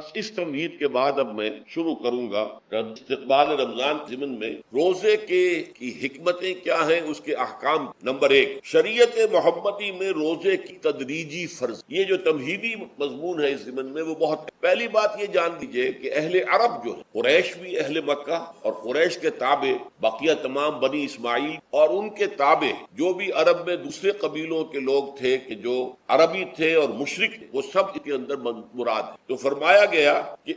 بس اس تمہید کے بعد اب میں شروع کروں گا استقبال رمضان ضمن میں روزے کی حکمتیں کیا ہیں، اس کے احکام۔ نمبر 1، شریعت محمدی میں روزے کی تدریجی فرض۔ یہ جو تمہیدی مضمون ہے اس ضمن میں وہ بہت پہلی بات یہ جان لیجئے کہ اہل عرب جو ہے، قریش بھی اہل مکہ اور قریش کے تابع بقیہ تمام بنی اسماعیل اور ان کے تابع جو بھی عرب میں دوسرے قبیلوں کے لوگ تھے کہ جو عربی تھے اور مشرک تھے، وہ سب کے اندر مراد ہے۔ تو فرمایا گیا کہ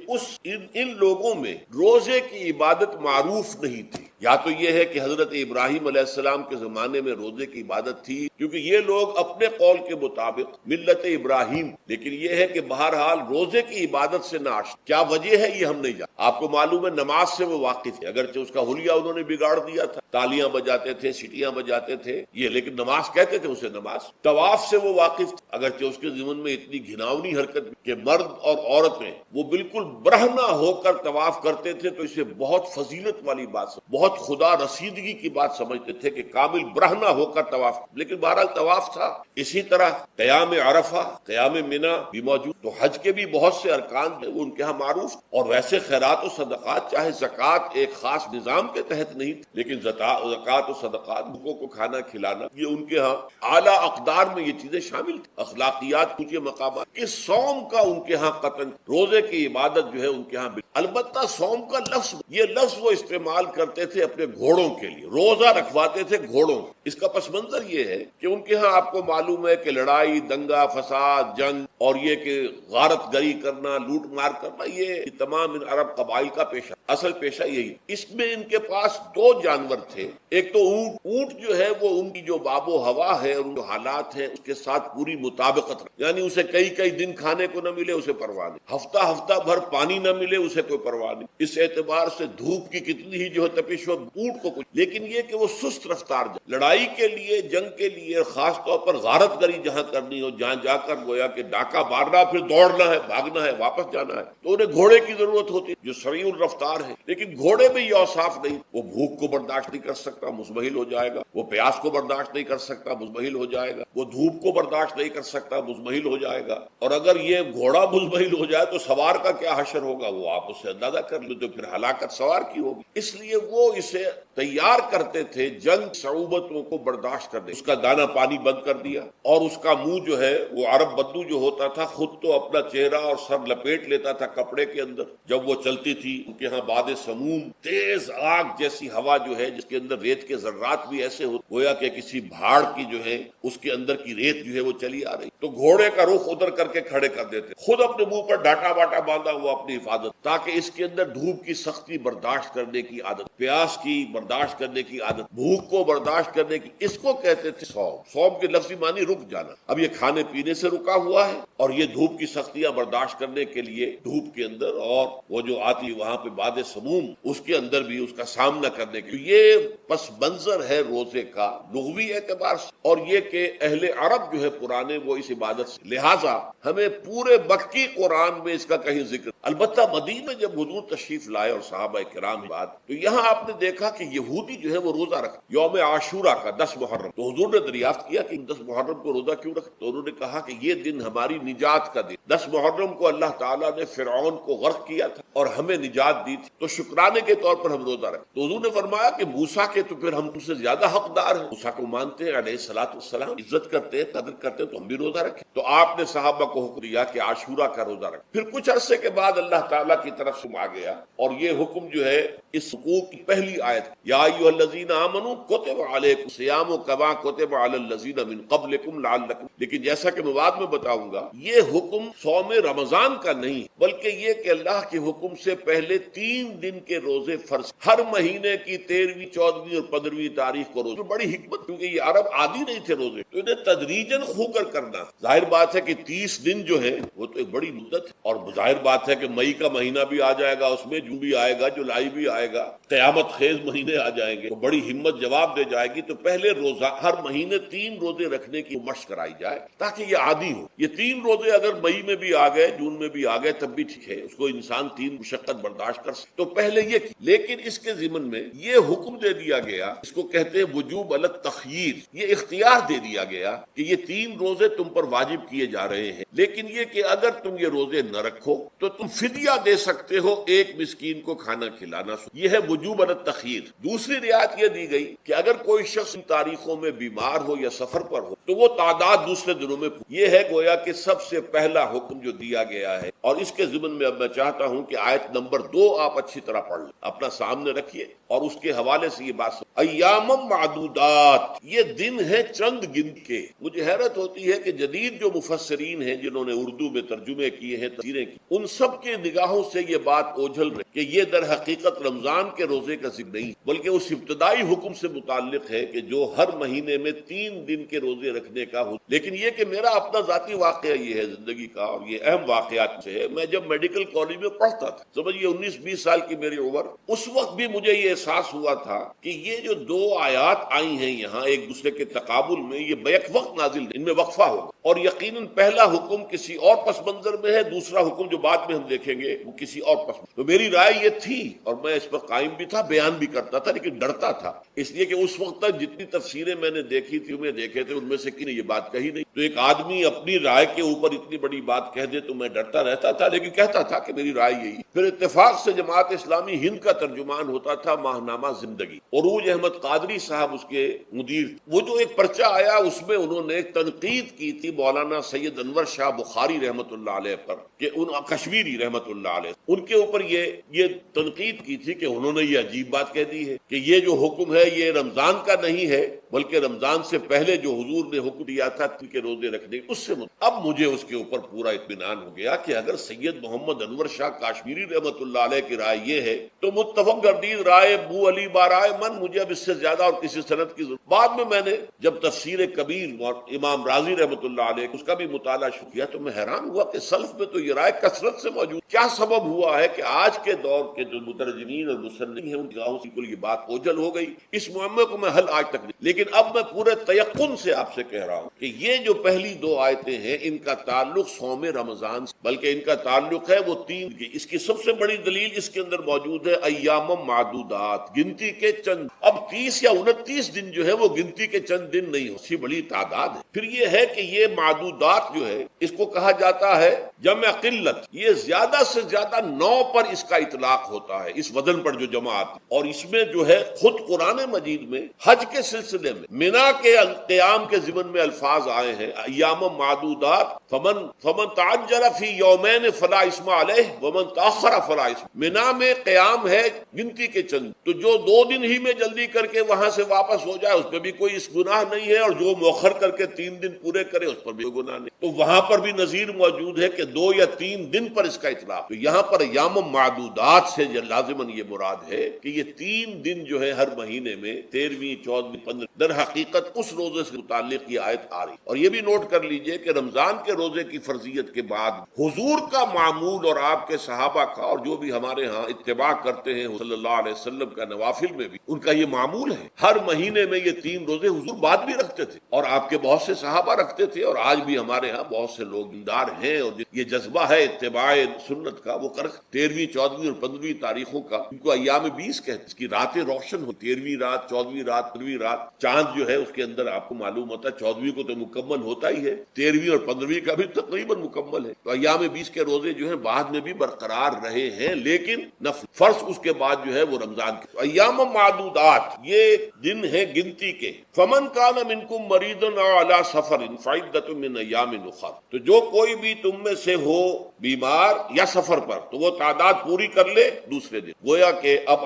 ان لوگوں میں روزے کی عبادت معروف نہیں تھی۔ یا تو یہ ہے کہ حضرت ابراہیم علیہ السلام کے زمانے میں روزے کی عبادت تھی، کیونکہ یہ لوگ اپنے قول کے مطابق ملت ابراہیم، لیکن یہ ہے کہ بہرحال روزے کی عبادت سے ناش کیا وجہ ہے یہ ہم نہیں جانتے۔ آپ کو معلوم ہے نماز سے وہ واقف ہے، اگرچہ اس کا حلیہ انہوں نے بگاڑ دیا تھا، تالیاں بجاتے تھے، سیٹیاں بجاتے تھے یہ، لیکن نماز کہتے تھے اسے نماز۔ طواف سے وہ واقف تھے، اگرچہ اس کے ضمن میں اتنی گھناؤنی حرکت کہ مرد اور عورتیں وہ بالکل برہنہ ہو کر طواف کرتے تھے، تو اسے بہت فضیلت والی بات، بہت خدا رسیدگی کی بات سمجھتے تھے کہ کامل برہنہ ہو کر طواف، لیکن بہرحال طواف تھا۔ اسی طرح قیام عرفہ، قیام منی بھی موجود۔ تو حج کے بھی بہت سے ارکان ہیں وہ ان کے ہاں معروف، اور ویسے خیرات و صدقات، چاہے زکوٰۃ ایک خاص نظام کے تحت نہیں تھی، لیکن زکوٰۃ و صدقات، بھوکوں کو کھانا کھلانا، یہ ان کے ہاں اعلیٰ اقدار میں یہ چیزیں شامل تھی، اخلاقیات کچھ مقامات۔ کہ صوم کا ان کے ہاں قطن، روزے کی عبادت جو ہے ان کے ہاں البتہ صوم کا لفظ، یہ لفظ وہ استعمال کرتے تھے اپنے گھوڑوں کے لیے، روزہ رکھواتے تھے گھوڑوں۔ اس کا پس منظر یہ ہے کہ ان کے ہاں آپ کو معلوم ہے کہ لڑائی، دنگا فساد، جنگ اور یہ کہ غارت گری کرنا، لوٹ مار کرنا، یہ تمام ان عرب قبائل کا پیشہ، اصل پیشہ یہی۔ اس میں ان کے پاس دو جانور تھے، ایک تو اونٹ۔ اونٹ جو ہے وہ ان کی جو آب و ہوا ہے اور جو حالات ہیں اس کے ساتھ پوری مطابقت، یعنی اسے کئی دن کھانے کو نہ ملے اسے پرواہ نہیں، ہفتہ بھر پانی نہ ملے اسے کوئی پرواہ نہیں۔ اس اعتبار سے دھوپ کی کتنی ہی جو ہے تپش ہو، اونٹ کو کچھ، لیکن یہ کہ وہ سست رفتار لڑائی کے لیے، جنگ کے لیے، خاص طور پر غارت گری جہاں کرنی ہو، جہاں جا کر گویا کہ ڈاکہ مارنا، پھر دوڑنا ہے، بھاگنا ہے، واپس جانا ہے، تو انہیں گھوڑے کی ضرورت ہوتی جو سریع الرفتار ہے۔ لیکن گھوڑے میں یہ اوصاف نہیں، وہ بھوک کو برداشت نہیں کر سکتا، مزمحل ہو جائے گا، وہ پیاس کو برداشت نہیں کر سکتا، مزمحل ہو جائے گا، وہ دھوپ کو برداشت نہیں کر سکتا، مزمحل ہو جائے گا، اور اگر یہ گھوڑا مزمحل ہو جائے تو سوار کا کیا حشر ہوگا، وہ آپ اس سے اندازہ کر لیں، تو پھر ہلاکت سوار کی ہوگی۔ اس لیے وہ اسے تیار کرتے تھے جنگ صعوبتوں کو برداشت کرنے۔ اس کا دانا پانی بند کر دیا، اور اس کا منہ جو ہے وہ عرب بدو جو ہوتا تھا خود تو اپنا چہرہ اور سر لپیٹ لیتا تھا کپڑے کے اندر جب وہ چلتی تھی۔ ان کے ہاں باد سموم، تیز آگ جیسی ہوا جو ہے جس کے اندر ریت کے ذرات بھی ایسے ہوتے گویا کہ کسی بھاڑ کی جو ہے اس کے اندر کی ریت جو ہے وہ چلی آ رہی، تو گھوڑے کا رخ ادھر کر کے کھڑے کر دیتے، خود اپنے منہ پر ڈاٹا واٹا باندھا ہوا اپنی حفاظت، تاکہ اس کے اندر دھوپ کی سختی برداشت کرنے کی عادت، پیاس کی برداشت کرنے کی عادت، بھوک کو برداشت کرنے کی، اس کو کہتے تھے صوم۔ صوم کے لفظی معنی رک جانا۔ اب یہ کھانے پینے سے رکا ہوا ہے، اور یہ دھوپ کی سختیاں برداشت کرنے کے لیے دھوپ کے اندر، اور وہ جو آتی وہاں پہ باد سموم اس کے اندر بھی اس کا سامنا کرنے کے لیے، یہ پس منظر ہے روزے کا لغوی اعتبار سے، اور یہ کہ اہل عرب جو ہے پرانے وہ اس عبادت سے، لہٰذا ہمیں پورے مکی قرآن میں اس کا کہیں ذکر۔ البتہ مدینہ میں جب حضور تشریف لائے اور صحابہ کرام بعد، تو یہاں آپ نے دیکھا کہ یہودی جو ہے وہ روزہ رکھا یوم عاشورہ کا 10 محرم، تو حضور نے دریافت کیا کہ 10 محرم کو روزہ کیوں رکھا؟ تو انہوں نے کہا کہ یہ دن ہماری نجات کا دن، 10 محرم کو اللہ تعالیٰ نے فرعون کو غرق کیا تھا اور ہمیں نجات دی تھی، تو شکرانے کے طور پر ہم روزہ رکھتے۔ تو حضور نے فرمایا کہ موسیٰ کے تو پھر ہم تم سے زیادہ حقدار ہیں، موسیٰ کو مانتے ہیں علیہ الصلوۃ والسلام، عزت کرتے ہیں، قدر کرتے ہیں، تو ہم بھی روزہ رکھیں۔ تو آپ نے صحابہ کو حکم دیا کہ عاشورہ کا روزہ رکھیں۔ پھر کچھ عرصے کے بعد اللہ تعالیٰ کی طرف سے آ گیا، اور یہ حکم جو ہے اس حقوق کی پہلی آیت، یا ایھا الذین آمنوا کتب علیکم الصیام کما کتب علی الذین من قبلکم لعلکم، لیکن جیسا کہ میں بعد میں بتاؤں گا، یہ حکم صوم رمضان کا نہیں، بلکہ یہ کہ اللہ کے حکم سے پہلے 3 دن کے روزے فرض، ہر مہینے کی 13ویں، 14ویں اور 15ویں تاریخ کو روزے۔ بڑی حکمت، کیونکہ یہ عرب عادی نہیں تھے روزے، تو انہیں تدریجاً خو کر کرنا۔ ظاہر بات ہے کہ 30 دن جو ہے وہ تو ایک بڑی مدت ہے، اور ظاہر بات ہے کہ مئی کا مہینہ بھی آ جائے گا، اس میں جون بھی آئے گا، جولائی بھی آئے گا، قیامت خیز مہینے آ جائیں گے، تو بڑی ہمت جواب دے جائے گی۔ تو پہلے روزہ ہر مہینے 3 روزے رکھنے کی مشق کرائی جائے تاکہ یہ عادی ہو۔ یہ 3 روزے اگر مئی میں بھی آ گئے، جون میں بھی آ گئے، تب بھی ٹھیک ہے، اس کو انسان 3 مشقت برداشت کر سکتے۔ تو پہلے یہ کی، لیکن اس کے ضمن میں یہ حکم دے دیا گیا، اس کو کہتے ہیں وجوب علی التخییر، یہ اختیار دے دیا گیا کہ یہ 3 روزے تم پر واجب کیے جا رہے ہیں، لیکن یہ کہ اگر تم یہ روزے نہ رکھو تو تم فدیہ دے سکتے ہو ایک مسکین کو کھانا کھلانا، یہ ہے وجوب التخیر۔ دوسری رعایت یہ دی گئی کہ اگر کوئی شخص ان تاریخوں میں بیمار ہو یا سفر پر ہو تو وہ تعداد دوسرے دنوں میں، یہ ہے گویا کہ سب سے پہلا حکم جو دیا گیا ہے۔ اور اس کے ضمن میں اب میں چاہتا ہوں کہ آیت نمبر 2 آپ اچھی طرح پڑھ لیں، اپنا سامنے رکھیے اور اس کے حوالے سے یہ بات ایام معدودات، یہ دن ہے چند گن کے۔ مجھے حیرت ہوتی ہے کہ جدید جو مفسرین ہیں جنہوں نے اردو میں ترجمے کیے ہیں، تفسیریں کی، ان سب کے نگاہوں سے یہ بات اوجھل رہی کہ یہ در حقیقت رمضان کے روزے کا ذکر نہیں بلکہ اس ابتدائی حکم سے متعلق ہے کہ جو ہر مہینے میں 3 دن کے روزے رکھنے کا حکم۔ لیکن یہ کہ میرا اپنا ذاتی واقعہ یہ ہے زندگی کا، اور یہ اہم واقعات سے ہے۔ میں جب میڈیکل کالج میں پڑھتا تھا، سمجھیے 19-20 سال کی میری عمر، اس وقت بھی مجھے یہ احساس ہوا تھا کہ یہ جو 2 آیات آئی ہیں یہاں ایک دوسرے کے تقابل میں، یہ بیک وقت نازل، ان میں وقفہ ہوگا، اور یقیناً پہلا حکم کسی اور پس منظر میں ہے، دوسرا حکم جو بعد میں ہم دیکھیں گے وہ کسی اور پس منظر۔ تو میری رائے یہ تھی اور میں اس پر قائم بھی تھا، بیان بھی کرتا تھا، لیکن ڈرتا تھا، اس لیے کہ اس وقت تک جتنی تفسیریں میں نے دیکھی تھی، میں دیکھے تھے، ان میں سے کسی نے یہ بات کہی نہیں۔ تو ایک آدمی اپنی رائے کے اوپر اتنی بڑی بات کہہ دے تو میں ڈرتا رہتا تھا، لیکن کہتا تھا کہ میری رائے یہی۔ پھر اتفاق سے جماعت اسلامی ہند کا ترجمان ہوتا تھا ماہنامہ زندگی، عروج احمد قادری صاحب اس کے مدیر، وہ جو ایک پرچہ آیا اس میں انہوں نے تنقید کی تھی مولانا سید انور شاہ بخاری رحمت اللہ علیہ پر، کہ ان کشمیری رحمت اللہ علیہ، ان کے اوپر یہ تنقید کی تھی کہ انہوں نے یہ عجیب بات کہہ دی ہے کہ یہ جو حکم ہے یہ رمضان کا نہیں ہے بلکہ رمضان سے پہلے جو حضور نے حکم دیا تھا کہ روزے رکھنے، اس سے اب مجھے اس کے اوپر پورا اطمینان ہو گیا کہ اگر سید محمد انور شاہ کاشمیری رحمت اللہ علیہ کی رائے یہ ہے تو متفق گردید رائے بو علی بارائے من، مجھے اب اس سے زیادہ اور کسی سند کی ضرورت۔ بعد میں نے جب تفسیر کبیر اور امام رازی رحمت اللہ علیہ اس کا بھی مطالعہ شروع کیا تو میں حیران ہوا کہ سلف میں تو یہ رائے کثرت سے موجود، کیا سبب ہوا ہے کہ آج کے دور کے جو مترجمین اور مصنفین ہیں ان کی گاہوں سے یہ بات اوجھل ہو گئی۔ اس معاملے کو میں حل آج تک نہیں، لیکن اب میں پورے تیقن سے آپ سے کہہ رہا ہوں کہ یہ جو پہلی 2 آیتیں ہیں ان کا تعلق صوم رمضان سے، بلکہ ان کا تعلق ہے وہ 3 کی۔ اس کی سب سے بڑی دلیل اس کے اندر موجود ہے ایام معدودات، گنتی کے چند۔ اب 30 یا 29 دن جو ہے وہ گنتی کے چند دن نہیں ہو، اسی بڑی تعداد ہے۔ پھر یہ ہے کہ یہ معدودات جو ہے اس کو کہا جاتا ہے جمع قلت، یہ زیادہ سے زیادہ 9 پر اس کا اطلاق ہوتا ہے، اس وزن پر جو جمع آتی، اور اس میں جو ہے خود قرآن مجید میں حج کے سلسلے میں منا کے قیام کے ضمن میں الفاظ آئے ہیں ایام معدودات، فمن تعجل فی یومین فلا اسم علیہ ومن تاخر فلا اسم۔ منا میں قیام ہے گنتی کے چند، تو جو 2 دن ہی میں جلدی کر کے وہاں سے واپس ہو جائے اس پہ بھی کوئی اس گناہ نہیں ہے، اور جو مؤخر کر کے 3 دن پورے کرے اس پر بھی کوئی گناہ نہیں۔ تو وہاں پر بھی نظیر موجود ہے کہ 2 یا 3 دن پر اس کا اطلاق۔ تو یہاں پر ایام معدودات سے لازماً یہ مراد ہے کہ یہ 3 دن جو ہے ہر مہینے میں 13ویں 14ویں 15 در حقیقت اس روزے سے متعلق یہ آیت آ رہی۔ اور یہ بھی نوٹ کر لیجئے کہ رمضان کے روزے کی فرضیت کے بعد حضور کا معمول اور آپ کے صحابہ کا، اور جو بھی ہمارے ہاں اتباع کرتے ہیں صلی اللہ علیہ وسلم کا نوافل میں بھی ان کا یہ معمول ہے، ہر مہینے میں یہ 3 روزے حضور بعد بھی رکھتے تھے اور آپ کے بہت سے صحابہ رکھتے تھے، اور آج بھی ہمارے ہاں بہت سے لوگ دیندار ہیں اور یہ جذبہ ہے اتباع سنت کا، وہ 13ویں 14ویں اور 15ویں تاریخوں کا ان کو ایام 20 کہتے ہیں۔ اس کی راتیں روشن ہو، 13ویں رات، 14ویں رات، 15ویں رات، چاند جو ہے اس کے اندر آپ کو معلوم ہوتا ہے 14ویں کو تو مکمل ہوتا ہی ہے، 13ویں اور 15ویں کا بھی تقریباً مکمل ہے۔ تو ایام 20 کے روزے جو ہیں بعد میں بھی برقرار رہے ہیں، لیکن نفل فرض اس کے بعد جو ہے وہ رمضان کے ایام معدودات، یہ دن ہے گنتی کے۔ فمن کان منکم مریض او علی سفر فعدۃ من ایام اخر، تو جو کوئی بھی تم میں سے ہو بیمار یا سفر پر تو وہ تعداد پوری کر لے دوسرے دن۔ گویا کہ اب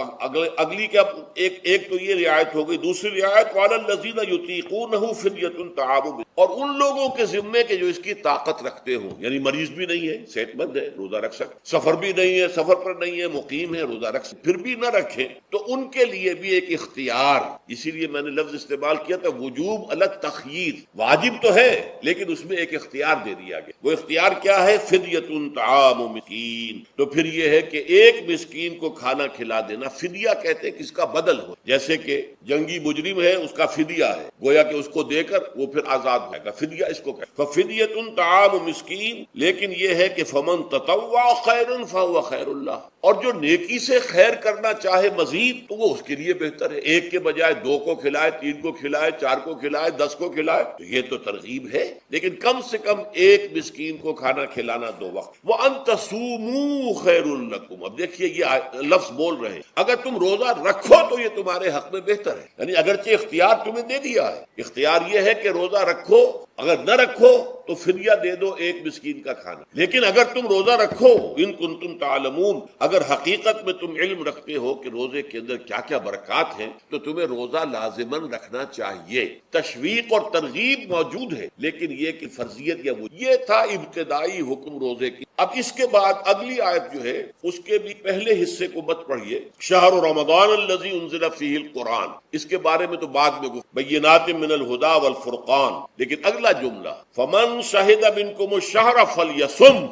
اگلی کے ایک تو یہ رعایت ہو گئی، دوسری رعایت وعلی الذین یطیقونہ فدیۃ طعام، اور ان لوگوں کے ذمے کے جو اس کی طاقت رکھتے ہوں، یعنی مریض بھی نہیں ہے، صحت مند ہے، روزہ رکھ سکتے، سفر بھی نہیں ہے، سفر پر نہیں ہے، مقیم ہے، روزہ رکھ سکتے، پھر بھی نہ رکھیں تو ان کے لیے بھی ایک اختیار، اسی لیے میں نے لفظ استعمال کیا تھا وجوب علی التخییر، واجب تو ہے لیکن اس میں ایک اختیار دے دیا گیا۔ وہ اختیار کیا ہے؟ فدیۃ طعام مسکین، تو پھر یہ ہے کہ ایک مسکین کو کھانا کھلا دینا۔ فدیہ کہتے ہیں کہ اس کا بدل ہو، جیسے کہ جنگی مجرم ہے اس کا فدیہ ہے، گویا کہ اس کو دے کر کر وہ پھر آزاد ہو جائے گا. فدیہ اس کو کہتے ہیں. ففدیۃ طعام مسکین، لیکن یہ ہے کہ فمن تطوع خیرا فهو خیر اللہ، اور جو نیکی سے خیر کرنا چاہے مزید تو وہ اس کے لیے بہتر ہے. ایک کے بجائے 2 کو کھلائے، 3 کو کھلائے، 4 کو کھلائے، 10 کو کھلائے، تو یہ تو ترغیب ہے. لیکن کم سے کم ایک مسکین کو کھانا کھلانا 2 وقت. وَأَن تَصُومُوا خَيْرٌ لَكُمْ. اب دیکھیے یہ لفظ بول رہے ہیں، اگر تم روزہ رکھو تو یہ تمہارے حق میں بہتر ہے. یعنی اگرچہ اختیار تمہیں دے دیا ہے، اختیار یہ ہے کہ روزہ رکھو، اگر نہ رکھو تو فدیہ دے دو 1 مسکین کا کھانا. لیکن اگر تم روزہ رکھو، ان کنتم تعلمون، اگر حقیقت میں تم علم رکھتے ہو کہ روزے کے اندر کیا کیا برکات ہیں، تو تمہیں روزہ لازماً رکھنا چاہیے. تشویق اور ترغیب موجود ہے، لیکن یہ کہ فرضیت یا وہ، یہ تھا ابتدائی حکم روزے کی. اب اس کے بعد اگلی آیت جو ہے اس کے بھی پہلے حصے کو مت پڑھیے. شہر رمضان الذی انزل فیہ القرآن، اس کے بارے میں تو بعد میں بینات من الہدی والفرقان. لیکن اگلا جملہ فمن شہد منکم الشہر فلیصم،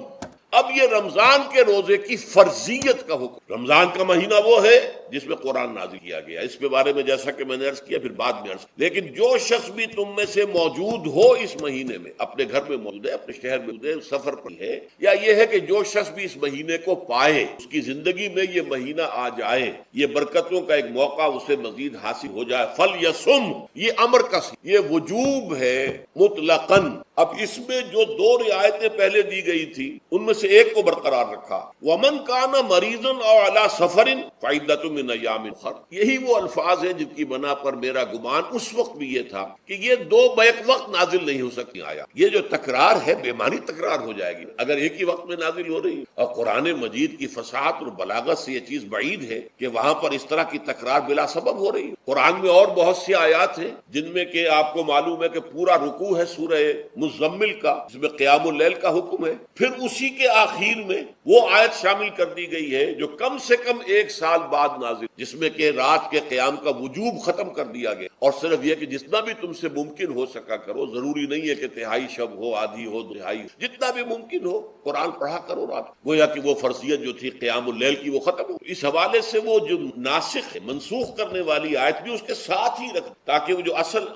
اب یہ رمضان کے روزے کی فرضیت کا حکم. رمضان کا مہینہ وہ ہے جس میں قرآن نازل کیا گیا. اس کے بارے میں جیسا کہ میں نے عرض کیا پھر بعد میں عرض، لیکن جو شخص بھی تم میں سے موجود ہو اس مہینے میں، اپنے گھر میں موجود ہے، اپنے شہر میں موجود ہے، سفر پر ہے، یا یہ ہے کہ جو شخص بھی اس مہینے کو پائے، اس کی زندگی میں یہ مہینہ آ جائے، یہ برکتوں کا ایک موقع اسے مزید حاصل ہو جائے. فلیصم، یہ امر کا یہ وجوب ہے مطلقاً. اب اس میں جو 2 رعایتیں پہلے دی گئی تھی ان میں سے ایک کو برقرار رکھا. ومن کان مریضا او علی سفر فعدۃ من ایام اخر، یہی وہ الفاظ ہیں جن کی بنا پر میرا گمان اس وقت بھی یہ تھا کہ یہ 2 بیک وقت نازل نہیں ہو سکتی. آیا یہ جو تکرار ہے بے معنی تکرار ہو جائے گی اگر ایک ہی وقت میں نازل ہو رہی ہے. اور قرآن مجید کی فصاحت اور بلاغت سے یہ چیز بعید ہے کہ وہاں پر اس طرح کی تکرار بلا سبب ہو رہی ہے. قرآن میں اور بہت سی آیات ہیں جن میں کہ آپ کو معلوم ہے کہ پورا رکوع ہے سورہ مزمل کا، جس میں قیام اللیل کا حکم ہے. پھر اسی کے آخر میں وہ آیت شامل کر دی گئی ہے جو کم سے کم 1 سال بعد نازل، جس میں کہ رات کے قیام کا وجوب ختم کر دیا گیا. اور صرف یہ کہ جتنا بھی تم سے ممکن ہو سکا کرو، ضروری نہیں ہے کہ تہائی شب ہو، آدھی ہو، دہائی، جتنا بھی ممکن ہو قرآن پڑھا کرو رات. گویا کہ وہ فرضیت جو تھی قیام اللیل کی وہ ختم ہو. اس حوالے سے وہ جو ناسخ منسوخ کرنے والی آیت بھی اس کے ساتھ ہی رکھ، تاکہ وہ جو اصل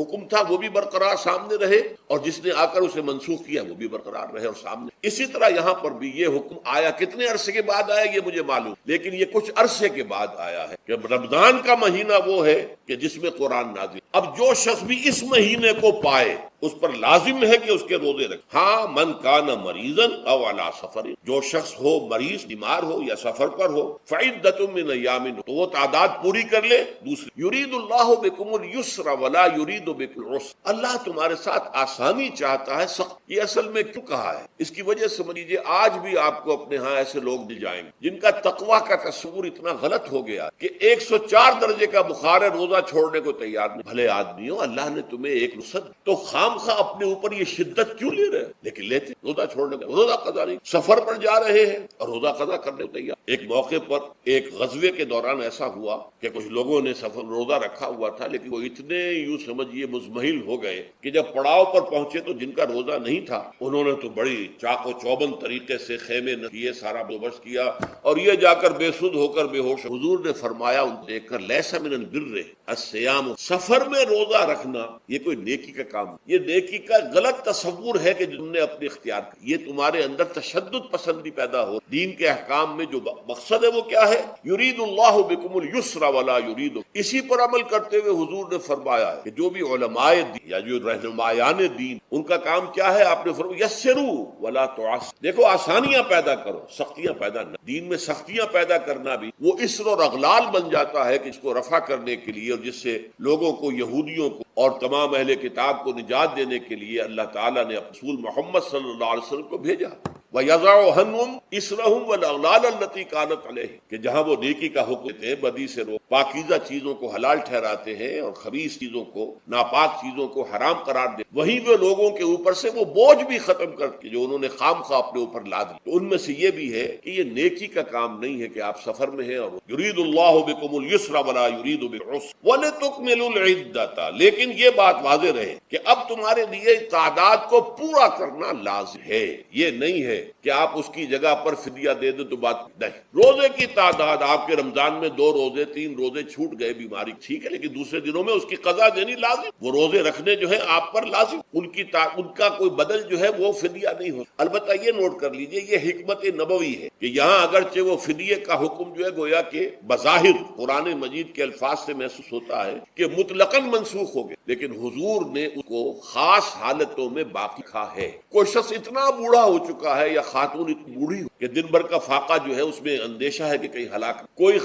حکم تھا وہ بھی برقرار سامنے رہے، اور جس نے آ کر اسے منسوخ کیا وہ بھی برقرار رہے اور سامنے. اسی طرح یہاں پر بھی یہ حکم آیا. کتنے عرصے کے بعد آیا یہ مجھے معلوم، لیکن یہ کچھ عرصے کے بعد آیا ہے کہ رمضان کا مہینہ وہ ہے کہ جس میں قرآن نازل. اب جو شخص بھی اس مہینے کو پائے اس پر لازم ہے کہ اس کے روزے رکھے. ہاں من کان مریضا او علی سفر، جو شخص ہو مریض، بیمار ہو یا سفر پر ہو، فعدۃ من ایام، تو وہ تعداد پوری کر لے. دوسری، یرید اللہ بکم اليسر ولا یرید بکم العسر، اللہ تمہارے ساتھ آسانی چاہتا ہے، سخت. یہ اصل میں کیوں کہا ہے اس کی وجہ سمجھیے. آج بھی آپ کو اپنے ہاں ایسے لوگ مل جائیں گے جن کا تقویٰ کا تصور اتنا غلط ہو گیا کہ 104 درجے کا بخار ہے، روزہ چھوڑنے کو تیار نہیں. بھلے آدمی ہو، اللہ نے تمہیں ایک نصرت تو خواہ اپنے اوپر یہ شدت کیوں لے رہے ہیں؟ لیکن لیتے روزہ چھوڑنے کا، روزہ قضا نہیں، سفر پر جا رہے ہیں اور روزہ قضا کرنے کو تیار. ایک موقع پر ایک غزوے کے دوران ایسا ہوا کہ کچھ لوگوں نے سفر روزہ رکھا ہوا تھا، لیکن وہ اتنے یوں سمجھیے مزمحل ہو گئے کہ جب پڑاؤ پر پہنچے تو جن کا روزہ نہیں تھا انہوں نے تو بڑی چاق و چوبند طریقے سے خیمے کیے، سارا بندوبست کیا، اور یہ جا کر بے سود ہو کر بے ہوش. حضور نے فرمایا ان دیکھ کر، لیس من البر الصیام، سفر میں روزہ رکھنا یہ کوئی نیکی کا کام، یہ نیکی کا غلط تصور ہے کہ تم نے اپنے اختیار کیا. یہ تمہارے اندر تشدد پسندی پیدا ہو. دین کے احکام میں جو مقصد ہے وہ کیا ہے؟ یرید اللہ بکم اليسر ولا یرید. اسی پر عمل کرتے ہوئے حضور نے فرمایا ہے کہ جو بھی علماء دین یا جو رہنمایان دین ان کا کام کیا ہے؟ آپ نے فرمایا یسروا ولا تعسروا، دیکھو آسانیاں پیدا کرو، سختیاں پیدا نہ. دین میں سختیاں پیدا کرنا بھی وہ اسر اور اغلال بن جاتا ہے کہ اس کو رفع کرنے کے لیے، اور جس سے لوگوں کو، یہودیوں کو اور تمام اہل کتاب کو نجات دینے کے لیے اللہ تعالیٰ نے رسول محمد صلی اللہ علیہ وسلم کو بھیجا. وَيَضَعُ عَنْهُمْ إِصْرَهُمْ وَالْأَغْلَالَ الَّتِي كَانَتْ عَلَيْهِمْ، کہ جہاں وہ نیکی کا حکم دیتے ہیں، بدی سے روک، پاکیزہ چیزوں کو حلال ٹھہراتے ہیں اور خبیث چیزوں کو، ناپاک چیزوں کو حرام قرار دے، وہیں وہ لوگوں کے اوپر سے وہ بوجھ بھی ختم کر کے جو انہوں نے خام خواہ اپنے اوپر لاد لی. تو ان میں سے یہ بھی ہے کہ یہ نیکی کا کام نہیں ہے کہ آپ سفر میں ہیں اور یرید اللہ بکم اليسر ولا یرید بالعسر وَلِتُكْمِلُوا الْعِدَّةَ، لیکن یہ بات واضح رہے کہ اب تمہارے لیے تعداد کو پورا کرنا لازم ہے. یہ نہیں ہے ہے کہ آپ اس کی جگہ پر فدیہ دے دیں تو بات نہیں. روزے کی تعداد آپ کے رمضان میں 2 روزے 3 روزے چھوٹ گئے بیماری ٹھیک ہے، لیکن دوسرے دنوں میں اس کی قضا دینی لازم. وہ روزے رکھنے جو ہے آپ پر لازم، ان کا کوئی بدل جو ہے وہ فدیہ نہیں ہو. البتہ یہ نوٹ کر لیجئے یہ حکمت نبوی ہے کہ یہاں اگرچہ وہ فدیے کا حکم جو ہے گویا کہ بظاہر قرآن مجید کے الفاظ سے محسوس ہوتا ہے کہ مطلقاً منسوخ ہو گئے، لیکن حضور نے اس کو خاص حالتوں میں باقی رکھا ہے. کوئی شخص اتنا بوڑھا ہو چکا ہے یا خاتون اتنی بوڑھی ہو کہ دن بھر کا فاقہ جو ہے اس میں اندیشہ ہے کہ کہیں ہلاک، کوئی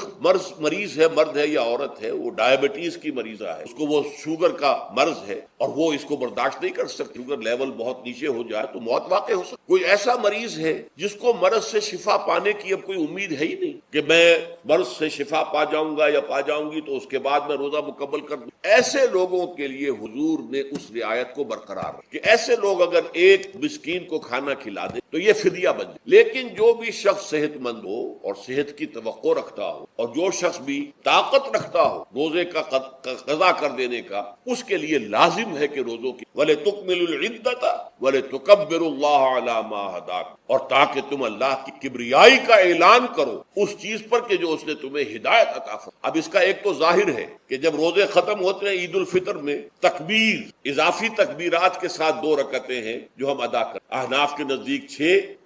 مریض ہے، مرد ہے یا عورت ہے، وہ ڈائبٹیز کی مریضہ ہے، اس کو وہ شوگر کا مرض ہے اور وہ اس کو برداشت نہیں کر سکتی، شوگر لیول بہت نیچے ہو جائے تو موت واقع ہو سکتی. کوئی ایسا مریض ہے جس کو مرض سے شفا پانے کی اب کوئی امید ہے ہی نہیں کہ میں مرض سے شفا پا جاؤں گا یا پا جاؤں گی تو اس کے بعد میں روزہ مکمل کر دوں. ایسے لوگوں کے لیے حضور نے اس رعایت کو برقرار رکھا کہ ایسے لوگ اگر ایک مسکین کو کھانا کھلا دے تو یہ فدیہ بن جائے. لیکن جو بھی شخص صحت مند ہو اور صحت کی توقع رکھتا ہو اور جو شخص بھی طاقت رکھتا ہو روزے کا قضا کر دینے کا، اس کے لیے لازم ہے کہ روزوں کی وَلِتُكْمِلُوا الْعِدَّةَ وَلِتُكَبِّرُوا اللَّهَ عَلَى مَا هَدَاكُمْ، اور تاکہ تم اللہ کی کبریائی کا اعلان کرو اس چیز پر کہ جو اس نے تمہیں ہدایت عطا فرمائی. اب اس کا ایک تو ظاہر ہے کہ جب روزے ختم ہوتے ہیں عید الفطر میں تکبیر اضافی تکبیرات کے ساتھ 2 رکعتیں ہیں جو ہم ادا کریں. احناف کے نزدیک 6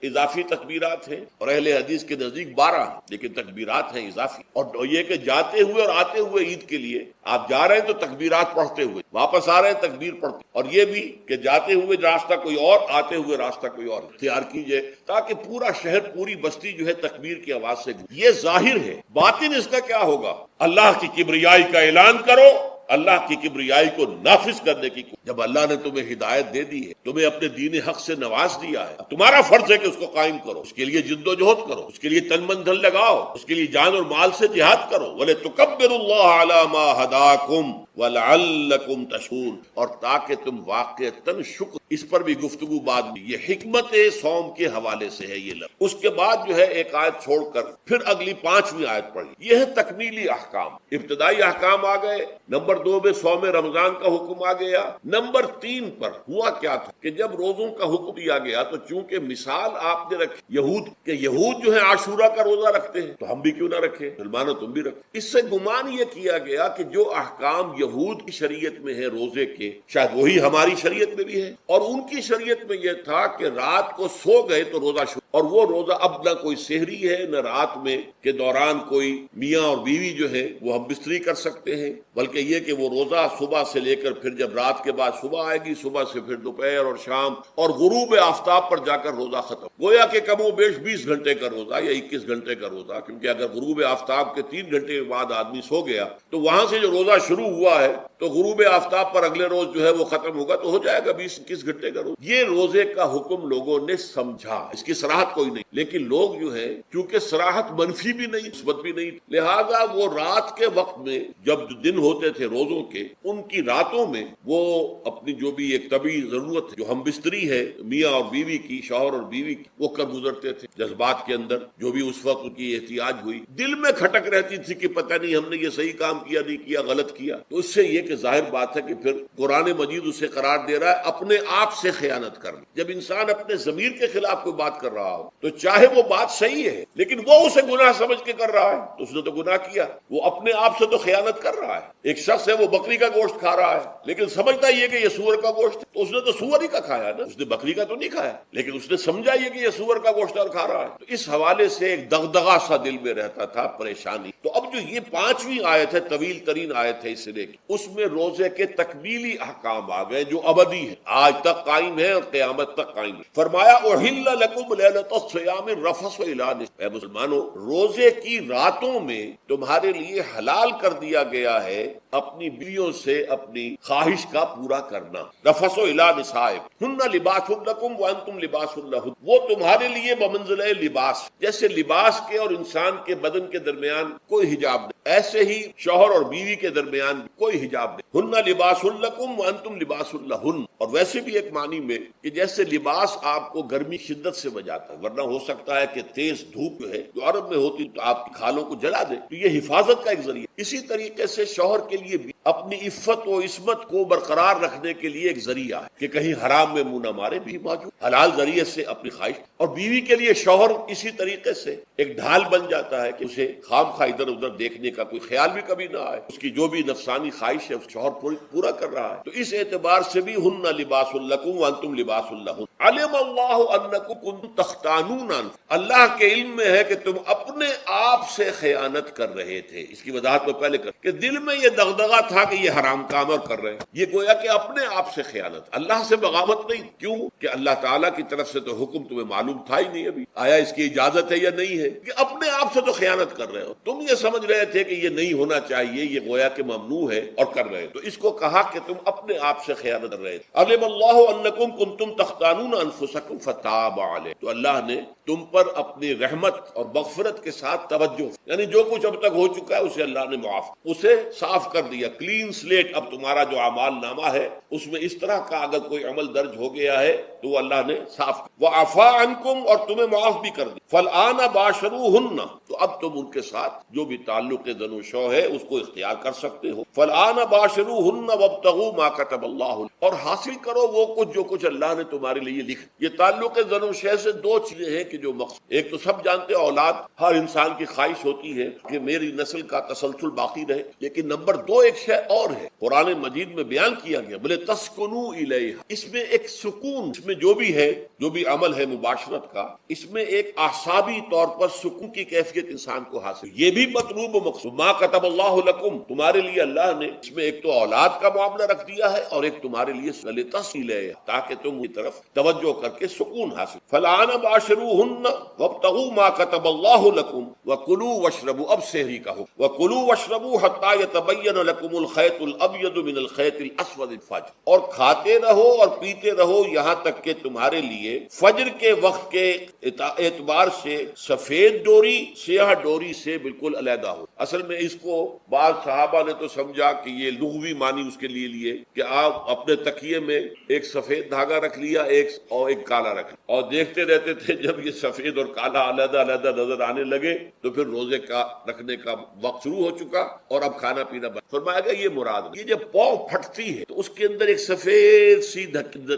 اضافی تکبیرات ہیں اور اہل حدیث کے نزدیک 12 ہیں، لیکن تکبیرات ہیں اضافی. اور یہ کہ جاتے ہوئے اور آتے ہوئے عید کے لیے آپ جا رہے ہیں تو تکبیرات پڑھتے ہوئے، واپس آ رہے ہیں تکبیر پڑھتے، اور یہ بھی کہ جاتے ہوئے راستہ کوئی اور آتے ہوئے راستہ کوئی اور اختیار کیجئے تاکہ پورا شہر پوری بستی جو ہے تکبیر کی آواز سے گونجے. یہ ظاہر ہے. باطن اس کا کیا ہوگا؟ اللہ کی کبریائی کا اعلان کرو، اللہ کی کبریائی کو نافذ کرنے کی. جب اللہ نے تمہیں ہدایت دے دی ہے، تمہیں اپنے دین حق سے نواز دیا ہے، تمہارا فرض ہے کہ اس کو قائم کرو، اس کے لیے جد و جہد کرو، اس کے لیے تن من دھن لگاؤ، اس کے لیے جان اور مال سے جہاد کرو. وَلِتُكَبِّرُوا اللَّهَ عَلَى مَا هَدَاكُمْ وَلَعَلَّكُمْ تَشْكُرُونَ، اور تاکہ تم واقعتاً شکر. اس پر بھی گفتگو بعد میں. یہ حکمت صوم کے حوالے سے ہے یہ لفظ. اس کے بعد جو ہے ایک آیت چھوڑ کر پھر اگلی 5ویں آیت پڑھی. یہ ہے تکمیلی احکام. ابتدائی احکام آ گئے. نمبر 2 میں صوم رمضان کا حکم آ گیا. نمبر 3 پر ہوا کیا تھا کہ جب روزوں کا حکم دیا گیا تو چونکہ مثال آپ نے رکھی یہود کہ یہود جو ہے عاشورہ کا روزہ رکھتے ہیں تو ہم بھی کیوں نہ رکھیں، مسلمانوں تم بھی رکھو. اس سے گمان یہ کیا گیا کہ جو احکام یہود کی شریعت میں ہے روزے کے شاید وہی ہماری شریعت میں بھی ہے. اور ان کی شریعت میں یہ تھا کہ رات کو سو گئے تو روزہ شروع، اور وہ روزہ اب نہ کوئی سحری ہے نہ رات میں کے دوران کوئی میاں اور بیوی جو ہے وہ ہم بستری کر سکتے ہیں، بلکہ یہ کہ وہ روزہ صبح سے لے کر پھر جب رات کے بعد صبح آئے گی، صبح سے پھر دوپہر اور شام اور غروب آفتاب پر جا کر روزہ ختم. گویا کہ کم و بیش 20 گھنٹے کا روزہ یا 21 گھنٹے کا روزہ، کیونکہ اگر غروب آفتاب کے 3 گھنٹے کے بعد آدمی سو گیا تو وہاں سے جو روزہ شروع ہوا ہے تو غروب آفتاب پر اگلے روز جو ہے وہ ختم ہوگا تو ہو جائے گا 20-21 گھنٹے کا روزہ. یہ روزے کا حکم لوگوں نے سمجھا، اس کی صراحت کوئی نہیں، لیکن لوگ جو ہے چونکہ صراحت منفی بھی نہیں مثبت بھی نہیں، لہذا وہ رات کے وقت میں جب دن ہوتے تھے روزوں کے ان کی راتوں میں وہ اپنی جو بھی ایک طبیعی ضرورت ہے جو ہم بستری ہے میاں اور بیوی کی، شوہر اور بیوی کی، وہ کر گزرتے تھے. جذبات کے اندر جو بھی اس وقت کی احتیاج ہوئی دل میں کھٹک رہتی تھی کہ پتہ نہیں ہم نے یہ صحیح کام کیا نہیں کیا، غلط کیا. تو اس سے یہ کہ ظاہر بات ہے کہ پھر قرآن مجید اسے قرار دے رہا ہے اپنے آپ سے خیانت کرنا. جب انسان اپنے ضمیر کے خلاف کوئی بات کر رہا ہو تو چاہے وہ بات صحیح ہے لیکن وہ اسے گناہ سمجھ کے کر رہا ہے تو اس نے تو گناہ کیا، وہ اپنے آپ سے تو خیانت کر رہا ہے. ایک شخص ہے وہ بکری کا گوشت کھا رہا ہے لیکن سمجھتا یہ کہ یہ سور کا گوشت ہے تو اس نے تو سور ہی کا کھایا نا، اس نے بکری کا تو نہیں کھایا، لیکن اس نے سمجھا یہ کہ یہ سور کا گوشت اور کھا رہا ہے. تو اس حوالے سے ایک دغدغہ سا دل میں رہتا تھا، پریشانی. تو اب جو یہ 5ویں آیت ہے، طویل ترین آیت ہے، اس سے لے کے اس میں روزے کے تکمیلی احکام آ گئے جو ابدی ہے، آج تک قائم ہے اور قیامت تک قائم ہے. فرمایا احل لکم لیلۃ الصیام الرفث الی نساء، اے مسلمانوں روزے کی راتوں میں تمہارے لیے حلال کر دیا گیا ہے اپنی بیویوں سے اپنی خواہش کا پورا کرنا. رفث الی نساء ہن لباس لکم وانتم لباس لہن، وہ تمہارے لیے بمنزلہ لباس، جیسے لباس کے اور انسان کے بدن کے درمیان کوئی حجاب نہیں ایسے ہی شوہر اور بیوی کے درمیان کوئی حجاب نہیں. ہن لباس لکم وانتم لباس لہن. اور ویسے بھی ایک معنی میں کہ جیسے لباس آپ کو گرمی شدت سے بچاتا ہے، ورنہ ہو سکتا ہے کہ تیز دھوپ جو ہے جو عرب میں ہوتی تو آپ کی کھالوں کو جلا دے، تو یہ حفاظت کا ایک ذریعہ. اسی طریقے سے شوہر کے لیے بھی اپنی عفت و عصمت کو برقرار رکھنے کے لیے ایک ذریعہ ہے کہ کہیں حرام میں منہ نہ مارے، بھی موجود حلال ذریعے سے اپنی خواہش، اور بیوی کے لیے شوہر اسی طریقے سے ایک ڈھال بن جاتا ہے کہ اسے خام خواہ ادھر ادھر دیکھنے کا کوئی خیال بھی کبھی نہ آئے، اس کی جو بھی نفسانی خواہش ہے اس شوہر پورا کر رہا ہے۔ تو اس اعتبار سے بھی ہن لباس لکم وانتم لباس لہن۔ علم اللہ انکم کنتم تختانون، اللہ کے علم میں ہے کہ تم اپنے آپ سے خیانت کر رہے تھے۔ اس کی وضاحت میں پہلے کر کہ دل میں یہ دغدغہ تھا کہ یہ حرام کام اور کر رہے ہیں، یہ گویا کہ اپنے آپ سے خیانت، اللہ سے بغاوت نہیں۔ کیوں کہ اللہ تعالیٰ کی طرف سے تو حکم تمہیں معلوم تھا ہی نہیں ابھی، آیا اس کی اجازت ہے یا نہیں ہے، کہ اپنے آپ سے تو خیانت کر رہے ہو، تم یہ سمجھ رہے تھے کہ یہ نہیں ہونا چاہیے، یہ گویا کہ ممنوع ہے اور کر رہے، تو اس کو کہا کہ تم اپنے آپ سے خیانت کر رہے تھے۔ علم اللہ انکم کنتم تختانون انفسکم فتاب علیکم، تو اللہ نے تم پر اپنی رحمت اور مغفرت کے ساتھ توجہ، یعنی جو کچھ اب تک ہو چکا ہے اسے اللہ نے معاف، اسے صاف کر دیا، کلین سلیٹ۔ اب تمہارا جو اعمال نامہ ہے اس میں اس طرح کا اگر کوئی عمل درج ہو گیا ہے تو وہ اللہ نے صاف کر، وعفا عنکم، اور تمہیں معاف بھی کر دیا، فالآن باشروہن، تو اب تم ان کے ساتھ جو بھی تعلق زن و شو ہے اس کو اختیار کر سکتے ہو۔ فالآن باشروہن وابتغوا ما کتب اللہ، اور حاصل کرو وہ کچھ جو کچھ اللہ نے تمہارے لیے لکھ۔ یہ تعلق زن و شے سے دو چیزیں ہیں کہ جو مقصد، ایک تو سب جانتے ہیں اولاد ہر انسان کی خواہش ہوتی ہے کہ میری نسل کا تسلسل باقی رہے، لیکن نمبر دو ایک شے اور ہے، قرآن مجید میں بیان کیا گیا، بولے تسکنوا الیہا، اس میں ایک سکون، اس میں جو بھی ہے، جو بھی عمل ہے مباشرت کا، اس میں ایک اعصابی طور پر سکون کی کیفیت انسان کو حاصل، یہ بھی مطلوب و مقصود۔ ما کتب اللہ لکم، تمہارے لیے اللہ نے اس میں ایک تو اولاد کا معاملہ رکھ دیا ہے اور ایک تمہارے لیے لتصل ہے، تاکہ تم کی طرف توجہ کر کے سکون حاصل۔ فالآن باشروہن وابتغوا ما کتب اللہ لکم وکلوا واشربوا، اب سحری کا حکم، وکلوا واشربوا حتی یتبین لکم الخیط الابیض من الخیط الاسود الفجر، اور کھاتے رہو اور پیتے رہو یہاں تک کہ تمہارے لیے فجر کے وقت کے اعتبار سے سفید ڈوری سیاہ ڈوری سے بالکل علیحدہ ہو۔ اصل میں اس کو بعض صحابہ نے تو سمجھا کہ یہ لغوی معنی اس کے لیے کہ آپ اپنے تکیے میں ایک سفید دھاگا رکھ لیا اور ایک کالا رکھ لیا، اور دیکھتے رہتے تھے جب یہ سفید اور کالا علیحدہ علیحدہ نظر آنے لگے تو پھر روزے کا رکھنے کا وقت شروع ہو چکا اور اب کھانا پینا بند۔ فرمایا گیا یہ مراد، یہ جب پاؤں پھٹتی ہے تو اس کے اندر ایک سفید سی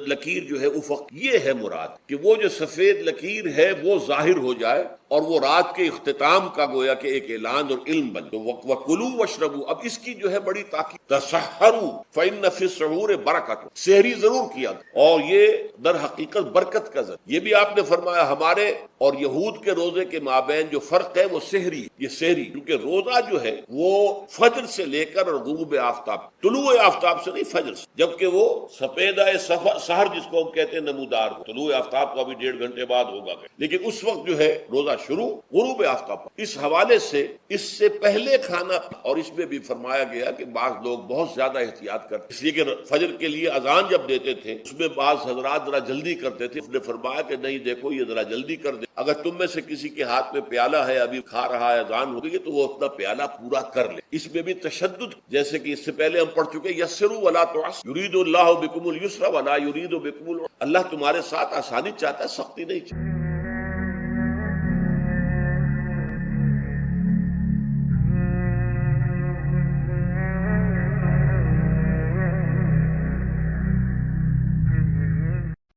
لکیر جو ہے افق، یہ ہے مراد، کہ وہ جو سفید لکیر ہے وہ ظاہر ہو جائے اور وہ رات کے اختتام کا گویا کہ ایک اعلان اور علم بن۔ تو وَكُلُوا وَاشْرَبُوا، اب اس کی جو ہے بڑی تاکید، تَسَحَّرُوا فَإِنَّ فِي السُّحُورِ بَرَكَةٌ، سحری ضرور کیا، اور یہ در حقیقت برکت کا ذریعہ۔ یہ بھی آپ نے فرمایا ہمارے اور یہود کے روزے کے مابین جو فرق ہے وہ سحری، یہ سحری، کیونکہ روزہ جو ہے وہ فجر سے لے کر اور غروب آفتاب، طلوع آفتاب سے نہیں، فجر سے، جبکہ وہ سفیدہ سحر جس کو ہم کہتے ہیں نمودار ہو، طلوع آفتاب کو ابھی 1.5 گھنٹے بعد ہوگا، لیکن اس وقت جو ہے روزہ شروع غروب آفتاب پر۔ اس حوالے سے اس سے پہلے کھانا، اور اس میں بھی فرمایا گیا کہ بعض لوگ بہت زیادہ احتیاط کرتے، اس لیے کہ فجر کے لیے اذان جب دیتے تھے اس میں بعض حضرات ذرا جلدی کرتے تھے، اس نے فرمایا کہ نہیں دیکھو یہ ذرا جلدی کر دے، اگر تم میں سے کسی کے ہاتھ میں پیالہ ہے ابھی کھا رہا ہے اذان ہو گئی تو وہ اپنا پیالہ پورا کر لے۔ اس میں بھی تشدد، جیسے کہ اس سے پہلے ہم پڑھ چکے یسروا ولا تعسروا یرید اللہ بکم اليسر ولا یرید بکم العسر، اللہ تمہارے ساتھ آسانی چاہتا ہے، سختی نہیں چاہتا۔